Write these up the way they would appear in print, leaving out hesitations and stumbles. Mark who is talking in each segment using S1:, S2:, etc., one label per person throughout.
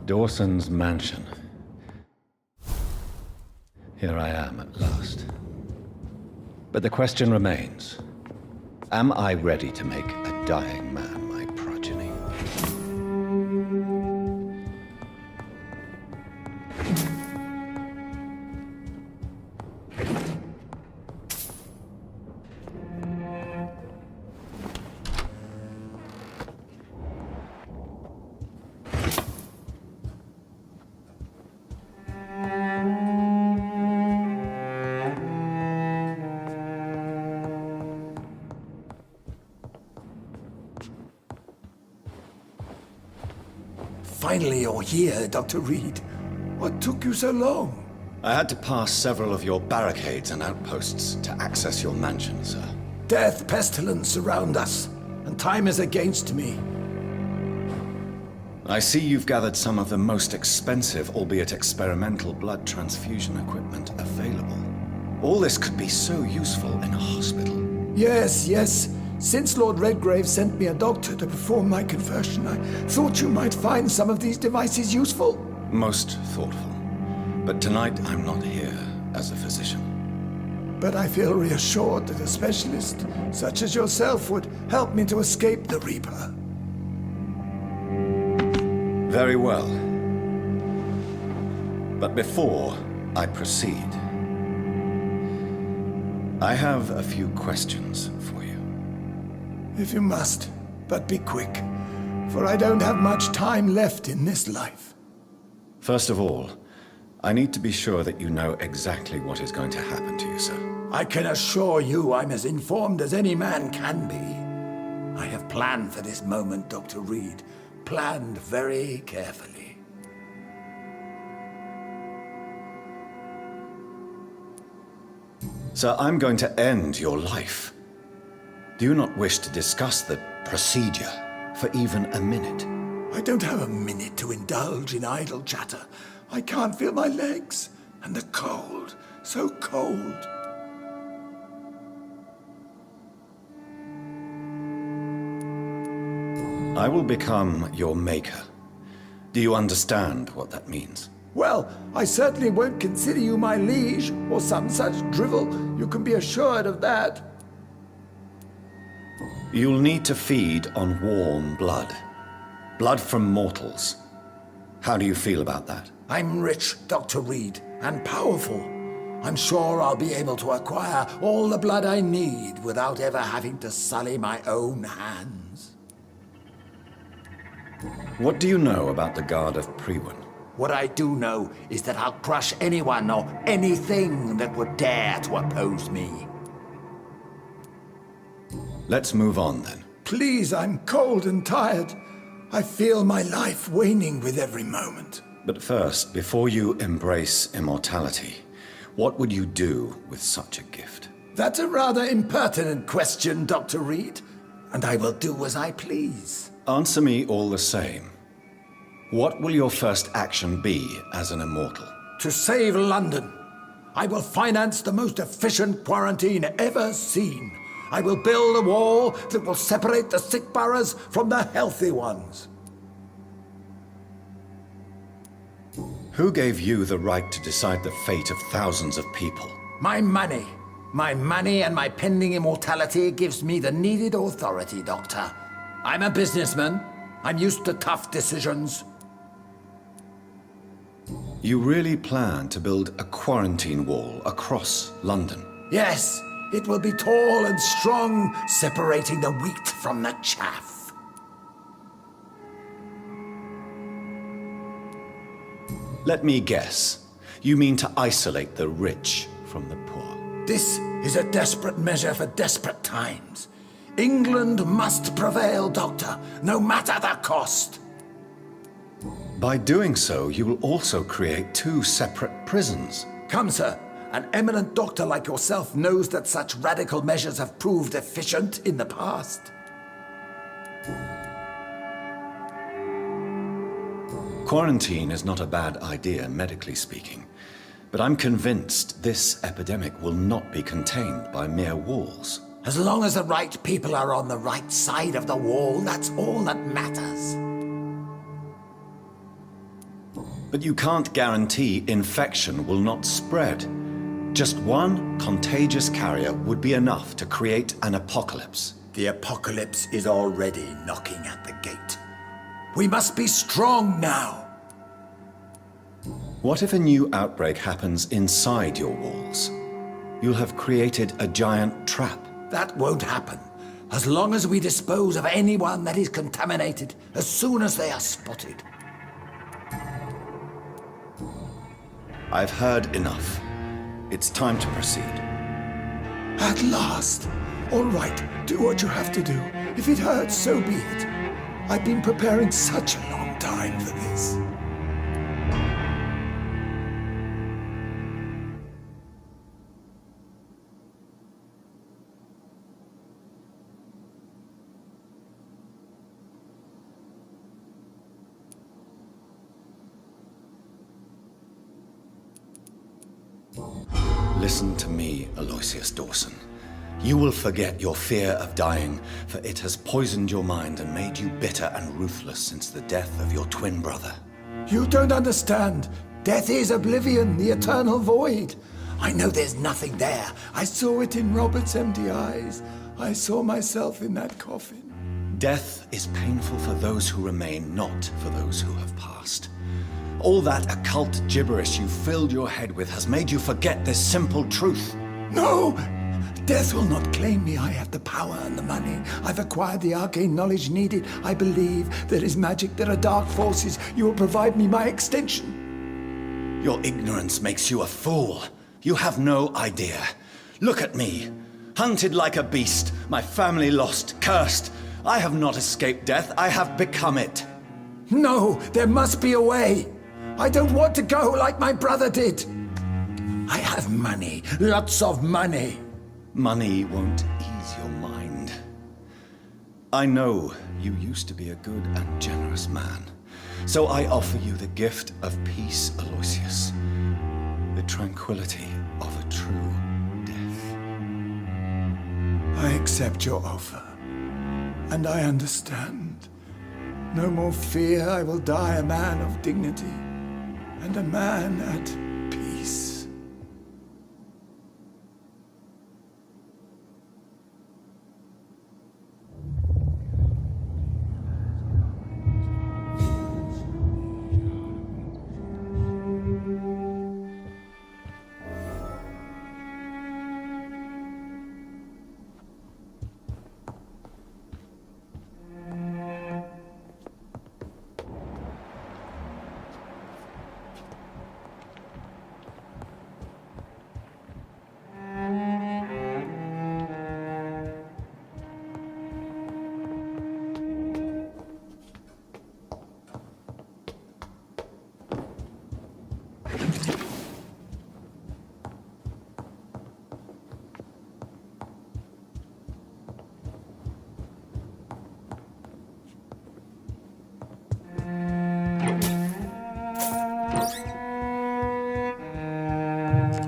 S1: Dawson's mansion. Here I am at last. But the question remains, am I ready to make a dying man my progeny?
S2: Finally, you're here, Dr. Reed. What took you so long?
S1: I had to pass several of your barricades and outposts to access your mansion, sir.
S2: Death, pestilence surround us, and time is against me.
S1: I see you've gathered some of the most expensive, albeit experimental, blood transfusion equipment available. All this could be so useful in a hospital.
S2: Yes. Since Lord Redgrave sent me a doctor to perform my conversion, I thought you might find some of these devices useful.
S1: Most thoughtful. But tonight I'm not here as a physician.
S2: But I feel reassured that a specialist such as yourself would help me to escape the Reaper.
S1: Very well. But before I proceed, I have a few questions for you.
S2: If you must, but be quick, for I don't have much time left in this life.
S1: First of all, I need to be sure that you know exactly what is going to happen to you, sir.
S2: I can assure you I'm as informed as any man can be. I have planned for this moment, Dr. Reed. Planned very carefully.
S1: Sir, I'm going to end your life. Do you not wish to discuss the procedure for even a minute?
S2: I don't have a minute to indulge in idle chatter. I can't feel my legs, and the cold, so cold.
S1: I will become your maker. Do you understand what that means?
S2: Well, I certainly won't consider you my liege, or some such drivel. You can be assured of that.
S1: You'll need to feed on warm blood. Blood from mortals. How do you feel about that?
S2: I'm rich, Dr. Reed, and powerful. I'm sure I'll be able to acquire all the blood I need without ever having to sully my own hands.
S1: What do you know about the Guard of Priwen?
S2: What I do know is that I'll crush anyone or anything that would dare to oppose me.
S1: Let's move on, then.
S2: Please, I'm cold and tired. I feel my life waning with every moment.
S1: But first, before you embrace immortality, what would you do with such a gift?
S2: That's a rather impertinent question, Dr. Reed, and I will do as I please.
S1: Answer me all the same. What will your first action be as an immortal?
S2: To save London. I will finance the most efficient quarantine ever seen. I will build a wall that will separate the sick boroughs from the healthy ones.
S1: Who gave you the right to decide the fate of thousands of people?
S2: My money. My money and my pending immortality gives me the needed authority, Doctor. I'm a businessman. I'm used to tough decisions.
S1: You really plan to build a quarantine wall across London?
S2: Yes. It will be tall and strong, separating the wheat from the chaff.
S1: Let me guess. You mean to isolate the rich from the poor?
S2: This is a desperate measure for desperate times. England must prevail, Doctor, no matter the cost.
S1: By doing so, you will also create two separate prisons.
S2: Come, sir. An eminent doctor like yourself knows that such radical measures have proved efficient in the past.
S1: Quarantine is not a bad idea, medically speaking. But I'm convinced this epidemic will not be contained by mere walls.
S2: As long as the right people are on the right side of the wall, that's all that matters.
S1: But you can't guarantee infection will not spread. Just one contagious carrier would be enough to create an apocalypse.
S2: The apocalypse is already knocking at the gate. We must be strong now.
S1: What if a new outbreak happens inside your walls? You'll have created a giant trap.
S2: That won't happen. As long as we dispose of anyone that is contaminated as soon as they are spotted.
S1: I've heard enough. It's time to proceed.
S2: At last. All right, do what you have to do. If it hurts, so be it. I've been preparing such a long time for this.
S1: Listen to me, Aloysius Dawson. You will forget your fear of dying, for it has poisoned your mind and made you bitter and ruthless since the death of your twin brother.
S2: You don't understand. Death is oblivion, the eternal void. I know there's nothing there. I saw it in Robert's empty eyes. I saw myself in that coffin.
S1: Death is painful for those who remain, not for those who have passed. All that occult gibberish you filled your head with has made you forget this simple truth.
S2: No! Death will not claim me. I have the power and the money. I've acquired the arcane knowledge needed. I believe there is magic, there are dark forces. You will provide me my extension.
S1: Your ignorance makes you a fool. You have no idea. Look at me. Hunted like a beast, my family lost, cursed. I have not escaped death, I have become it.
S2: No, there must be a way. I don't want to go like my brother did. I have money, lots of money.
S1: Money won't ease your mind. I know you used to be a good and generous man, so I offer you the gift of peace, Aloysius. The tranquility of a true death.
S2: I accept your offer, and I understand. No more fear, I will die a man of dignity, and a man at peace.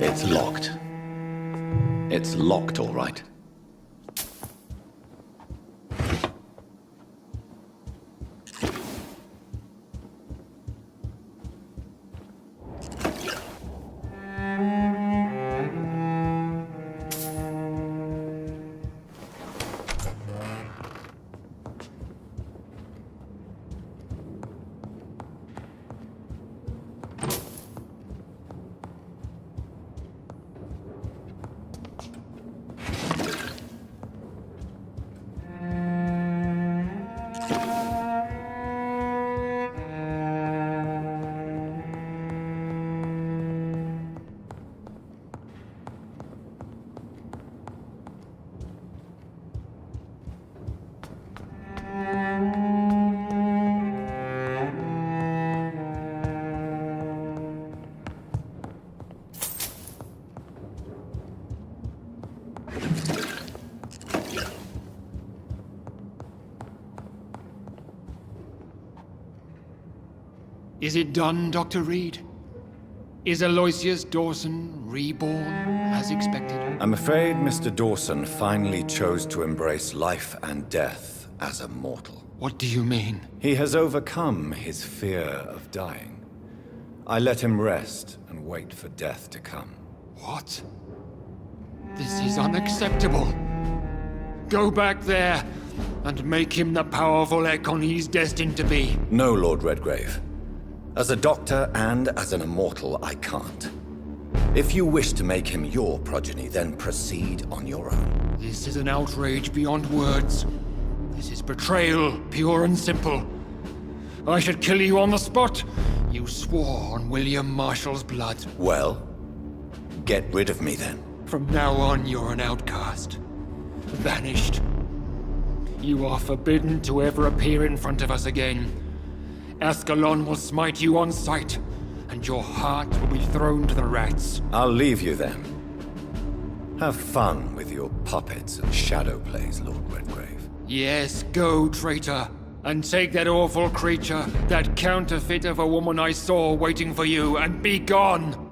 S1: It's locked. It's locked, all right.
S3: Is it done, Dr. Reed? Is Aloysius Dawson reborn as expected?
S1: I'm afraid Mr. Dawson finally chose to embrace life and death as a mortal.
S3: What do you mean?
S1: He has overcome his fear of dying. I let him rest and wait for death to come.
S3: What? This is unacceptable. Go back there and make him the powerful Ekon he's destined to be.
S1: No, Lord Redgrave. As a doctor and as an immortal, I can't. If you wish to make him your progeny, then proceed on your own.
S3: This is an outrage beyond words. This is betrayal, pure and simple. I should kill you on the spot. You swore on William Marshall's blood.
S1: Well, get rid of me then.
S3: From now on, you're an outcast. Vanished. You are forbidden to ever appear in front of us again. Ascalon will smite you on sight, and your heart will be thrown to the rats.
S1: I'll leave you then. Have fun with your puppets and shadow plays, Lord Redgrave.
S3: Yes, go, traitor, and take that awful creature, that counterfeit of a woman I saw waiting for you, and be gone!